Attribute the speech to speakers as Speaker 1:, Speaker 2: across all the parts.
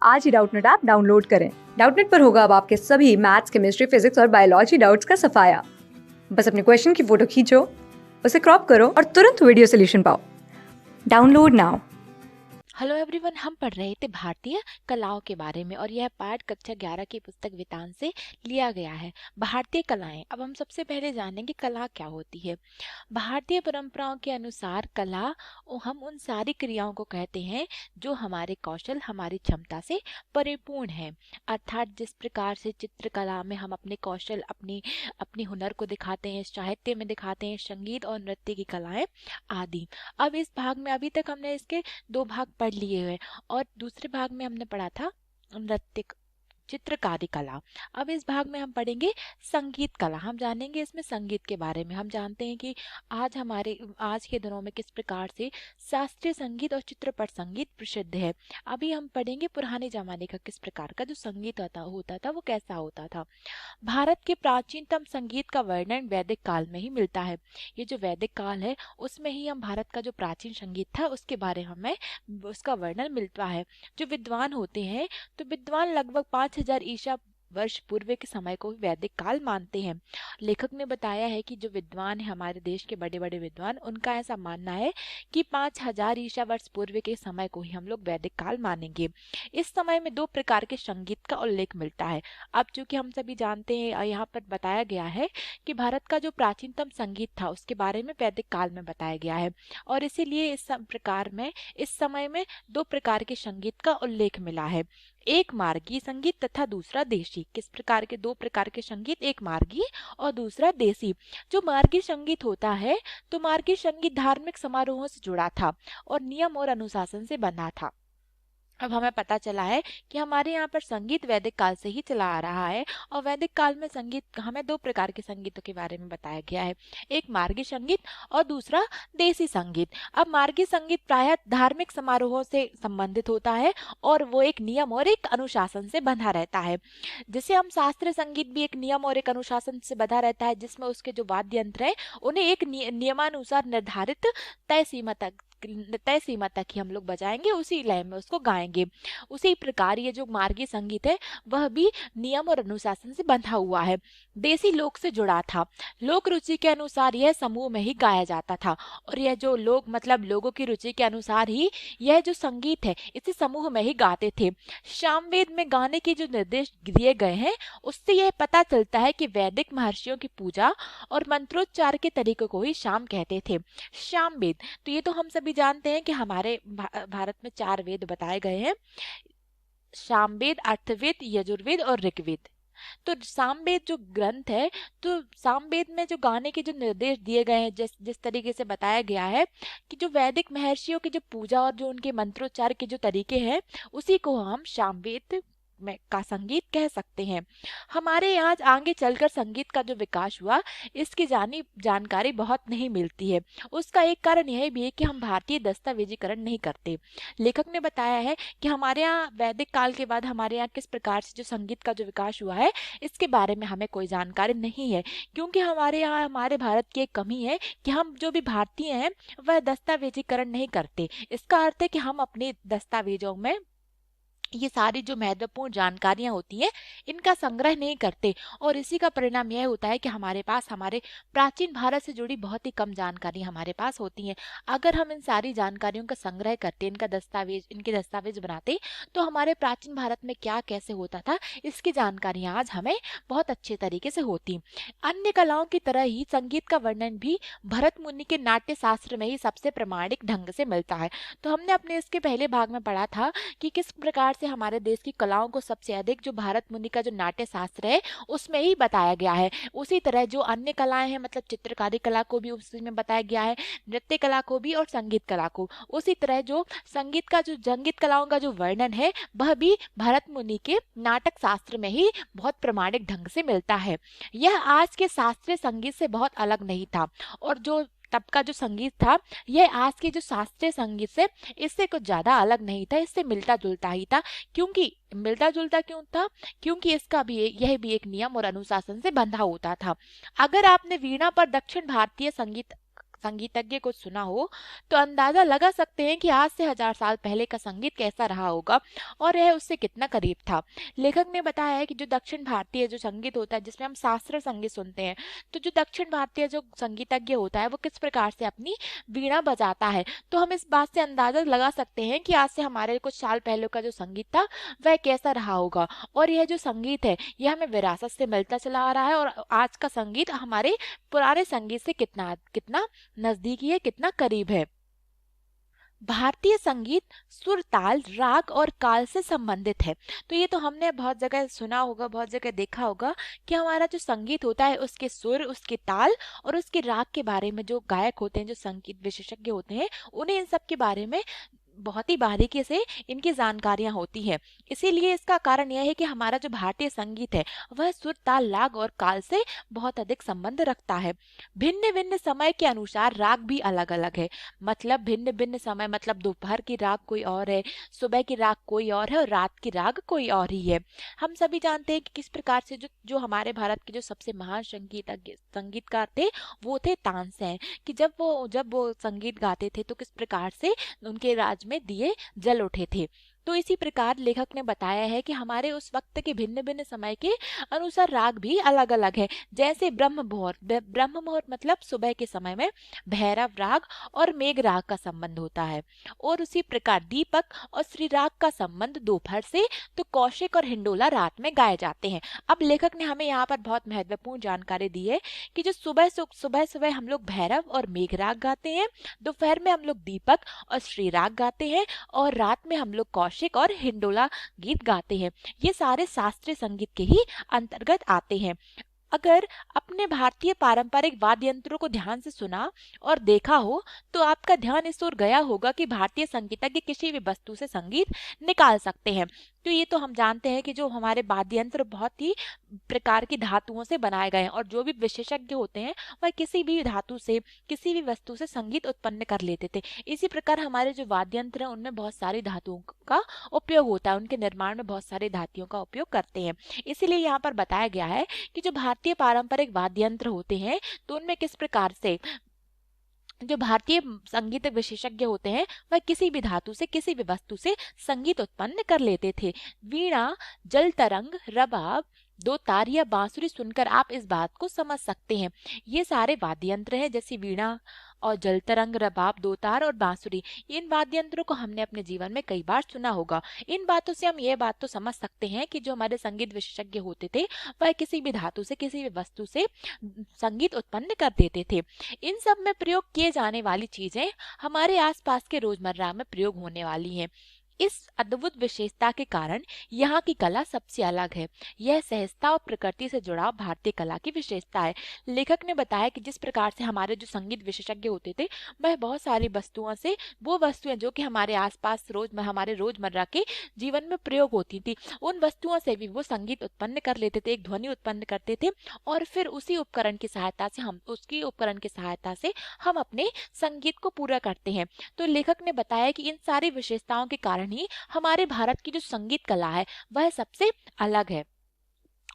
Speaker 1: आज ही Doubtnut app download करें। Doubtnut पर होगा अब आपके सभी मैथ्स, केमिस्ट्री, फिजिक्स और बायोलॉजी डाउट्स का सफाया। बस अपने क्वेश्चन की फोटो खींचो, उसे क्रॉप करो और तुरंत वीडियो सोल्यूशन पाओ। Download now.
Speaker 2: हेलो एवरीवन, हम पढ़ रहे थे भारतीय कलाओं के बारे में और यह पाठ कक्षा 11 की पुस्तक वेदांत से लिया गया है। भारतीय कलाएं। अब हम सबसे पहले जानेंगे कला क्या होती है। भारतीय परंपराओं के अनुसार कला हम उन सारी क्रियाओं को कहते हैं जो हमारे कौशल, हमारी क्षमता से परिपूर्ण है। अर्थात जिस प्रकार से चित्रकला में हम अपने कौशल, अपनी अपनी हुनर को दिखाते हैं, साहित्य में दिखाते हैं, संगीत और नृत्य की कलाएं आदि। अब इस भाग में अभी तक हमने इसके दो भाग पढ़ लिए हुए और दूसरे भाग में हमने पढ़ा था नृत्य चित्रकारी कला। अब इस भाग में हम पढ़ेंगे संगीत कला। हम जानेंगे इसमें संगीत के बारे में। हम जानते हैं कि आज के दिनों में किस प्रकार से शास्त्रीय संगीत और चित्रपट संगीत प्रसिद्ध है। अभी हम पढ़ेंगे पुराने जमाने का किस प्रकार का जो संगीत होता था वो कैसा होता था। भारत के प्राचीनतम संगीत का वर्णन वैदिक काल में ही मिलता है। ये जो वैदिक काल है उसमें ही हम भारत का जो प्राचीन संगीत था उसके बारे में हमें उसका वर्णन मिलता है। जो विद्वान होते हैं तो विद्वान लगभग 5000 ईसा वर्ष पूर्व के समय को वैदिक काल मानते हैं। लेखक ने बताया है कि जो विद्वान है हमारे देश के बड़े बड़े विद्वान, उनका ऐसा मानना है कि 5000 ईसा वर्ष पूर्व के समय को ही हम लोग वैदिक काल मानेंगे। इस समय में दो प्रकार के संगीत का उल्लेख मिलता है। अब चूंकि हम सभी जानते हैं, यहाँ पर बताया गया है कि भारत का जो प्राचीनतम संगीत था उसके बारे में वैदिक काल में बताया गया है और इसीलिए इस समय में दो प्रकार के संगीत का उल्लेख मिला है। एक मार्गी संगीत तथा दूसरा देशी। किस प्रकार के दो प्रकार के संगीत, एक मार्गी और दूसरा देशी। जो मार्गी संगीत होता है तो मार्गी संगीत धार्मिक समारोहों से जुड़ा था और नियम और अनुशासन से बंधा था। अब हमें पता चला है कि हमारे यहाँ पर संगीत वैदिक काल से ही चला आ रहा है और वैदिक काल में संगीत हमें दो प्रकार के संगीतों के बारे में बताया गया है। एक मार्गी संगीत और दूसरा देसी संगीत। अब मार्गी संगीत प्रायः धार्मिक समारोहों से संबंधित होता है और वो एक नियम और एक अनुशासन से बंधा रहता है। जैसे हम शास्त्रीय संगीत भी एक नियम और एक अनुशासन से बंधा रहता है, जिसमें उसके जो वाद्य यंत्र है उन्हें एक नियमानुसार निर्धारित तय सीमा तक ही हम लोग बजाएंगे, उसी लय में उसको गाएंगे। उसी प्रकार ये जो मार्गी संगीत है वह भी नियम और अनुशासन से बंधा हुआ है। देसी लोक से जुड़ा था। लोक रुचि के अनुसार यह समूह में ही गाया जाता था और यह जो लोगों की रुचि के अनुसार ही यह जो संगीत है इसे समूह में ही गाते थे। सामवेद में गाने के जो निर्देश दिए गए हैं उससे यह पता चलता है कि वैदिक महर्षियों की पूजा और मंत्रोच्चार के तरीकों को ही शाम कहते थे। सामवेद, तो ये तो हम सभी जानते हैं कि हमारे भारत में 4 वेद बताए गए हैं, सामवेद, अर्थवेद, यजुर्वेद और ऋग्वेद। तो सामवेद जो ग्रंथ है, तो सामवेद में जो गाने के जो निर्देश दिए गए हैं, जिस तरीके से बताया गया है कि जो वैदिक महर्षियों की जो पूजा और जो उनके मंत्रोच्चार के जो तरीके हैं उसी को हम सामवेद में का संगीत कह सकते हैं। हमारे यहाँ आगे चलकर संगीत का जो विकास हुआ इसकी जानकारी बहुत नहीं मिलती है। उसका एक कारण यह भी है कि हम भारतीय दस्तावेजीकरण नहीं करते। लेखक ने बताया है कि हमारे यहाँ वैदिक काल के बाद हमारे यहाँ किस प्रकार से जो संगीत का जो विकास हुआ है इसके बारे में हमें कोई जानकारी नहीं है, क्योंकि हमारे यहाँ हमारे भारत की एक कमी है कि हम जो भी भारतीय हैं वह दस्तावेजीकरण नहीं करते। इसका अर्थ है कि हम अपने दस्तावेजों में ये सारी जो महत्वपूर्ण जानकारियां होती हैं इनका संग्रह नहीं करते और इसी का परिणाम यह होता है कि हमारे पास हमारे प्राचीन भारत से जुड़ी बहुत ही कम जानकारी हमारे पास होती हैं। अगर हम इन सारी जानकारियों का संग्रह करते, इनके दस्तावेज बनाते तो हमारे प्राचीन भारत में क्या कैसे होता था इसकी जानकारियां आज हमें बहुत अच्छे तरीके से होती। अन्य कलाओं की तरह ही संगीत का वर्णन भी भरत मुनि के नाट्य शास्त्र में ही सबसे प्रामाणिक ढंग से मिलता है। तो हमने अपने इसके पहले भाग में पढ़ा था कि किस प्रकार से हमारे देश की कलाओं को सबसे अधिक जो भारत मुनि का जो नाट्य शास्त्र है उसमें ही बताया गया है। उसी तरह जो अन्य कलाएं हैं, मतलब चित्रकारी कला को भी उसी में बताया गया है, नृत्य कला को भी और संगीत कला को। उसी तरह जो संगीत कलाओं का जो वर्णन है वह भी भारत मुनि के नाटक शास्त्र में ही बहुत प्रामाणिक ढंग से मिलता है। यह आज के शास्त्रीय संगीत से बहुत अलग नहीं था और जो तब का जो संगीत था यह आज के जो शास्त्रीय संगीत से इससे कुछ ज्यादा अलग नहीं था, इससे मिलता जुलता ही था। क्योंकि मिलता जुलता क्यों था? क्योंकि यह भी एक नियम और अनुशासन से बंधा होता था। अगर आपने वीणा पर दक्षिण भारतीय संगीत संगीतज्ञ को सुना हो तो अंदाजा लगा सकते हैं कि आज से 1000 साल पहले का संगीत कैसा रहा होगा और यह उससे कितना करीब था। लेखक ने बताया है कि जो दक्षिण भारतीय जो संगीत होता है, जिसमें हम शास्त्रीय संगीत सुनते हैं, तो जो दक्षिण भारतीय जो संगीतज्ञ होता है वो किस प्रकार से अपनी वीणा बजाता है, तो हम इस बात से अंदाजा लगा सकते हैं कि आज से हमारे कुछ साल पहले का जो संगीत था वह कैसा रहा होगा। और यह जो संगीत है यह हमें विरासत से मिलता चला आ रहा है और आज का संगीत हमारे पुराने संगीत से कितना कितना नजदीकी है, कितना करीब है। भारतीय संगीत सुर, ताल, राग और काल से संबंधित है। तो ये तो हमने बहुत जगह सुना होगा, बहुत जगह देखा होगा कि हमारा जो संगीत होता है उसके सुर, उसके ताल और उसके राग के बारे में जो गायक होते हैं, जो संगीत विशेषज्ञ होते हैं, उन्हें इन सब के बारे में बहुत ही बारीकी से इनकी जानकारियां होती हैं। इसीलिए इसका कारण यह है कि हमारा जो भारतीय संगीत है वह सुर, ताल, राग और काल से बहुत अधिक संबंध रखता है। भिन्न भिन्न समय के अनुसार राग भी अलग अलग है। मतलब भिन्न भिन्न समय मतलब दोपहर की राग कोई और है, सुबह की राग कोई और है और रात की राग कोई और ही है। हम सभी जानते हैं कि किस प्रकार से जो हमारे भारत के जो सबसे महान संगीतकार थे वो थे तानसेन, कि जब वो संगीत गाते थे तो किस प्रकार से उनके राज में दिए जल उठे थे। तो इसी प्रकार लेखक ने बताया है कि हमारे उस वक्त के भिन्न भिन्न समय के अनुसार राग भी अलग अलग है। जैसे ब्रह्म मुहूर्त मतलब सुबह के समय में भैरव राग और मेघ राग का संबंध होता है, और उसी प्रकार दीपक और श्री राग का संबंध दोपहर से, तो कौशिक और हिंडोला रात में गाए जाते हैं। अब लेखक ने हमें यहाँ पर बहुत महत्वपूर्ण जानकारी दी है कि जो सुबह सुबह हम लोग भैरव और मेघ राग गाते हैं, दोपहर में हम लोग दीपक और श्री राग गाते हैं और रात में हम लोग कौशिक और हिंडोला गीत गाते हैं। ये सारे शास्त्रीय संगीत के ही अंतर्गत आते हैं। अगर अपने भारतीय पारंपरिक वाद्य यंत्रों को ध्यान से सुना और देखा हो तो आपका ध्यान इस ओर गया होगा कि भारतीय संगीतज्ञ किसी भी वस्तु से संगीत निकाल सकते हैं। तो ये तो हम जानते हैं कि जो हमारे वाद्य यंत्र बहुत ही प्रकार की धातुओं से बनाए गए हैं और जो भी विशेषज्ञ होते हैं वह किसी भी धातु से, किसी भी वस्तु से संगीत उत्पन्न कर लेते थे। इसी प्रकार हमारे जो वाद्य यंत्र हैं उनमें बहुत सारी धातुओं का उपयोग होता है, उनके निर्माण में बहुत सारे धातुओं का उपयोग करते हैं। इसीलिए यहाँ पर बताया गया है कि जो भारतीय पारंपरिक वाद्य यंत्र होते हैं तो उनमें किस प्रकार से जो भारतीय संगीत विशेषज्ञ होते हैं वह किसी भी धातु से, किसी भी वस्तु से संगीत उत्पन्न कर लेते थे। वीणा, जल तरंग, रबाब, दो तार या बांसुरी सुनकर आप इस बात को समझ सकते हैं। ये सारे वाद्य यंत्र हैं, जैसे वीणा और जल तरंग, रबाब, दो तार और बांसुरी। इन वाद्य यंत्रों को हमने अपने जीवन में कई बार सुना होगा। इन बातों से हम ये बात तो समझ सकते हैं कि जो हमारे संगीत विशेषज्ञ होते थे वह किसी भी धातु से, किसी भी वस्तु से संगीत उत्पन्न कर देते थे। इन सब में प्रयोग किए जाने वाली चीजें हमारे आसपास के रोजमर्रा में प्रयोग होने वाली हैं। इस अद्भुत विशेषता के कारण यहाँ की कला सबसे अलग है। यह सहजता और प्रकृति से जुड़ाव भारतीय कला की विशेषता है। लेखक ने बताया कि जिस प्रकार से हमारे जो संगीत विशेषज्ञ होते थे वह बहुत सारी वस्तुओं से, वो वस्तुएं जो कि हमारे आसपास हमारे रोजमर्रा के जीवन में प्रयोग होती थी, उन वस्तुओं से भी वो संगीत उत्पन्न कर लेते थे, एक ध्वनि उत्पन्न करते थे और फिर उसी उपकरण की सहायता से हम अपने संगीत को पूरा करते हैं। तो लेखक ने बताया कि इन सारी विशेषताओं के कारण ही हमारे भारत की जो संगीत कला है वह सबसे अलग है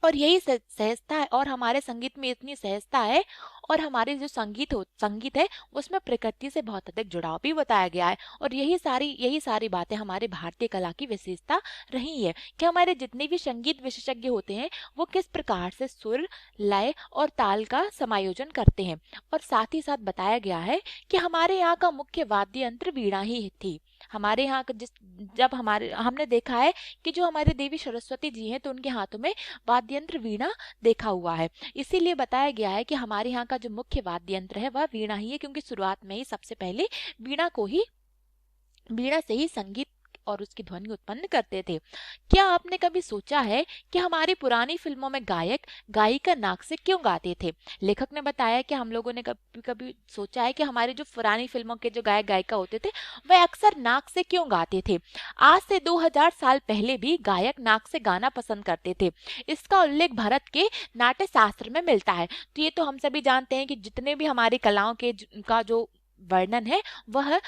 Speaker 2: और यही सहजता है। और हमारे संगीत में इतनी सहजता है और हमारे जो संगीत है उसमें प्रकृति से बहुत अधिक जुड़ाव भी बताया गया है। और यही सारी बातें हमारे भारतीय कला की विशेषता रही है कि हमारे जितने भी संगीत विशेषज्ञ होते हैं वो किस प्रकार से सुर, लय और ताल का समायोजन करते हैं। और साथ ही साथ बताया गया है कि हमारे यहाँ का मुख्य वाद्य यंत्र वीणा ही थी। हमारे यहाँ हमने देखा है कि जो हमारे देवी सरस्वती जी हैं तो उनके हाथों में वाद्य यंत्र वीणा देखा हुआ है। इसीलिए बताया गया है कि हमारे यहाँ का जो मुख्य वाद्य यंत्र है वह वीणा ही है, क्योंकि शुरुआत में ही सबसे पहले वीणा से ही संगीत और उसकी ध्वनि उत्पन्न करते थे। क्या आपने कभी सोचा है कि हमारी पुरानी फिल्मों में गायक गायिका नाक से क्यों गाते थे? लेखक ने बताया कि हम लोगों ने कभी सोचा है कि हमारी जो पुरानी फिल्मों के जो गायक गायिका होते थे वह अक्सर नाक से क्यों गाते थे? आज से 2000 साल पहले भी गायक नाक से गाना पसंद करते थे। इसका उल्लेख भारत के नाट्य शास्त्र में मिलता है। तो ये तो हम सभी जानते हैं कि जितने भी हमारी कलाओं का जो वर्णन है वह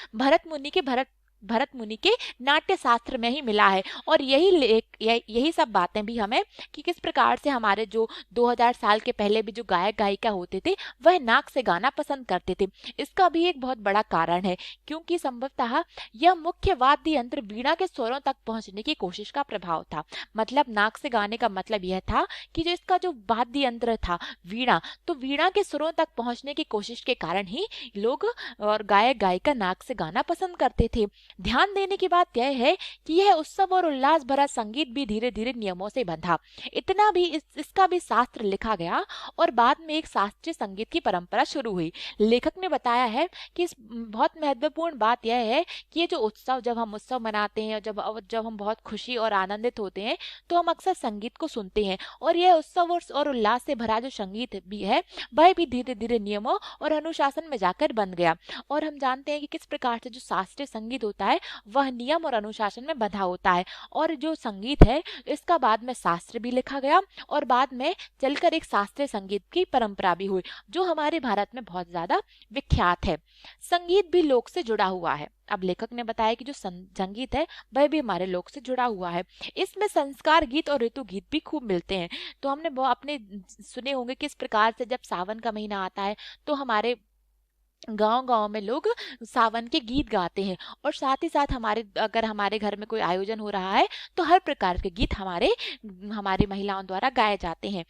Speaker 2: भरत मुनि के नाट्य शास्त्र में ही मिला है। और यही यही सब बातें भी हमें कि किस प्रकार से हमारे जो 2000 साल के पहले भी जो गायक गायिका होते थे वह नाक से गाना पसंद करते थे। इसका भी एक बहुत बड़ा कारण है, क्योंकि संभवतः यह मुख्य वाद्य यंत्र वीणा के स्वरों तक पहुंचने की कोशिश का प्रभाव था। मतलब नाक से गाने का मतलब यह था कि जो इसका जो वाद्य यंत्र था वीणा, तो वीणा के सुरों तक पहुंचने की कोशिश के कारण ही लोग और गायक गायिका नाक से गाना पसंद करते थे। ध्यान देने की बात यह है कि यह उत्सव और उल्लास भरा संगीत भी धीरे धीरे नियमों से बंधा। इतना भी इसका भी शास्त्र लिखा गया और बाद में एक शास्त्रीय संगीत की परंपरा शुरू हुई। लेखक ने बताया है कि इस बहुत महत्वपूर्ण बात यह है कि ये जो उत्सव, जब हम उत्सव मनाते हैं, जब हम बहुत खुशी और आनंदित होते हैं, तो हम अक्सर संगीत को सुनते हैं। और यह उत्सव और उल्लास से भरा जो संगीत भी है वह भी धीरे धीरे नियमों और अनुशासन में जाकर बन गया। और हम जानते हैं कि किस प्रकार से जो शास्त्रीय संगीत होता है वह नियम और अनुशासन में बंधा होता है। और जो संगीत है इसका बाद में शास्त्र भी लिखा गया और बाद में चलकर एक शास्त्रीय संगीत की परंपरा भी हुई, जो हमारे भारत में बहुत ज्यादा विख्यात है। संगीत भी लोक से जुड़ा हुआ है। अब लेखक ने बताया कि जो संगीत है वह भी हमारे लोक से जुड़ा हुआ है। इसमें संस्कार गीत और ऋतु गीत भी खूब मिलते हैं। तो हमने अपने सुने होंगे किस प्रकार से जब सावन का महीना आता है तो हमारे गांव गांव में लोग सावन के गीत गाते हैं। और साथ ही साथ अगर हमारे घर में कोई आयोजन हो रहा है तो हर प्रकार के गीत हमारी महिलाओं द्वारा गाए जाते हैं।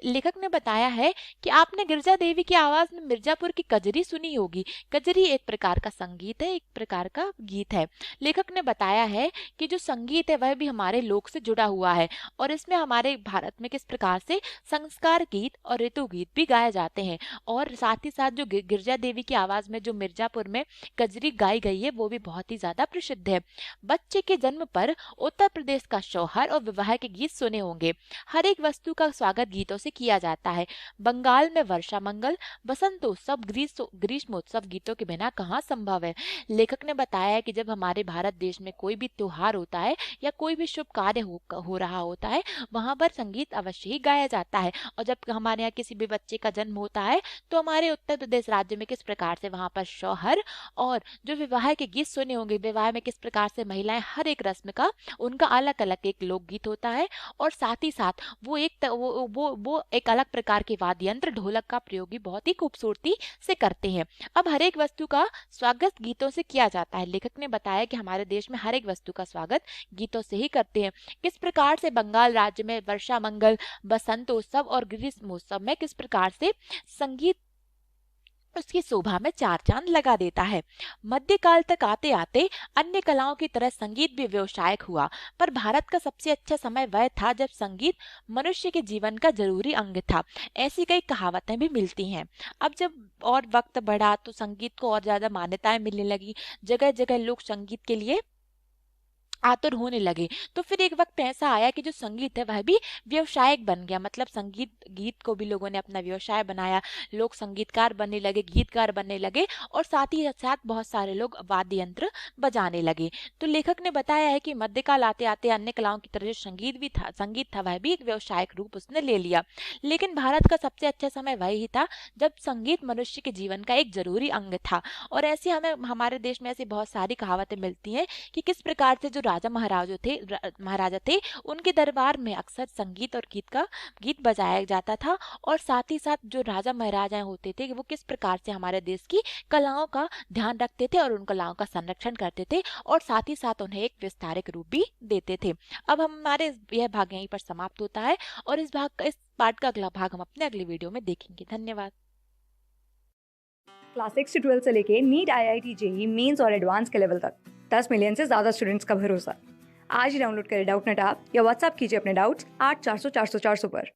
Speaker 2: लेखक ने बताया है कि आपने गिरजा देवी की आवाज में मिर्जापुर की कजरी सुनी होगी। कजरी एक प्रकार का संगीत है, एक प्रकार का गीत है। लेखक ने बताया है कि जो संगीत है वह भी हमारे लोक से जुड़ा हुआ है और इसमें हमारे भारत में किस प्रकार से संस्कार गीत और ऋतु गीत भी गाए जाते हैं। और साथ ही साथ जो गिरजा देवी की आवाज में जो मिर्जापुर में कजरी गाई गई है वो भी बहुत ही ज्यादा प्रसिद्ध है। बच्चे के जन्म पर उत्तर प्रदेश का शौहर और विवाह के गीत सुने होंगे। हर एक वस्तु का स्वागत गीतों से किया जाता है। बंगाल में वर्षा मंगल, बसंतोत्सव, ग्रीष्मोत्सव गीतों के बिना कहाँ संभव है। लेखक ने बताया है कि जब हमारे भारत देश में कोई भी त्योहार होता है या कोई भी शुभ कार्य हो रहा होता है वहां पर संगीत अवश्य ही गाया जाता है। और जब हमारे यहाँ किसी भी बच्चे का जन्म होता है तो हमारे उत्तर प्रदेश राज्य में किस प्रकार से वहां पर शौहर और जो विवाह के गीत सुने होंगे, विवाह में किस प्रकार से महिलाएं हर एक रस्म का उनका अलग अलग एक लोकगीत होता है। और साथ ही साथ वो एक अलग प्रकार के वाद्य यंत्र ढोलक का प्रयोग भी बहुत ही खूबसूरती से करते हैं। अब हर एक वस्तु का स्वागत गीतों से किया जाता है। लेखक ने बताया कि हमारे देश में हर एक वस्तु का स्वागत गीतों से ही करते हैं। किस प्रकार से बंगाल राज्य में वर्षा मंगल, बसंतोत्सव और ग्रीष्मोत्सव में किस प्रकार से संगीत उसकी शोभा में चार चांद लगा देता है। मध्यकाल तक आते आते अन्य कलाओं की तरह संगीत भी व्यावसायिक हुआ, पर भारत का सबसे अच्छा समय वह था जब संगीत मनुष्य के जीवन का जरूरी अंग था। ऐसी कई कहावतें भी मिलती हैं। अब जब और वक्त बढ़ा तो संगीत को और ज्यादा मान्यताएं मिलने लगी। जगह जगह लोग संगीत के लिए आतुर होने लगे। तो फिर एक वक्त ऐसा आया कि जो संगीत है वह भी व्यवसायिक बन गया। मतलब संगीत गीत को भी लोगों ने अपना व्यवसाय बनाया। लोग संगीतकार बनने लगे, गीतकार बनने लगे और साथ ही साथ बहुत सारे लोग वाद्य यंत्र बजाने लगे। तो लेखक ने बताया है कि मध्यकाल आते आते अन्य कलाओं की तरह जो संगीत था वह भी एक व्यवसायिक रूप उसने ले लिया। लेकिन भारत का सबसे अच्छा समय वही था जब संगीत मनुष्य के जीवन का एक जरूरी अंग था। और ऐसे हमारे देश में ऐसी बहुत सारी कहावतें मिलती हैं कि किस प्रकार से जो महाराजा थे उनके दरबार में अक्सर संगीत और गीत बजाया जाता था। और साथ ही साथ जो राजा महाराजा होते थे वो किस प्रकार से हमारे देश की कलाओं का ध्यान रखते थे और उन कलाओं का संरक्षण करते थे और साथ ही साथ उन्हें एक विस्तारित रूप भी देते थे। अब हमारे यह भाग यहीं पर समाप्त होता है और इस पार्ट का अगला भाग हम अपने अगले वीडियो में देखेंगे। धन्यवाद।
Speaker 1: क्लास 6 से 12 से लेके नीट, IIT, JEE मेंस और एडवांस के लेवल तक 10 मिलियन से ज़्यादा स्टूडेंट्स का भरोसा। आज ही डाउनलोड करें डाउटनेट ऐप या व्हाट्सएप कीजिए अपने डाउट्स 8400 400 400 पर।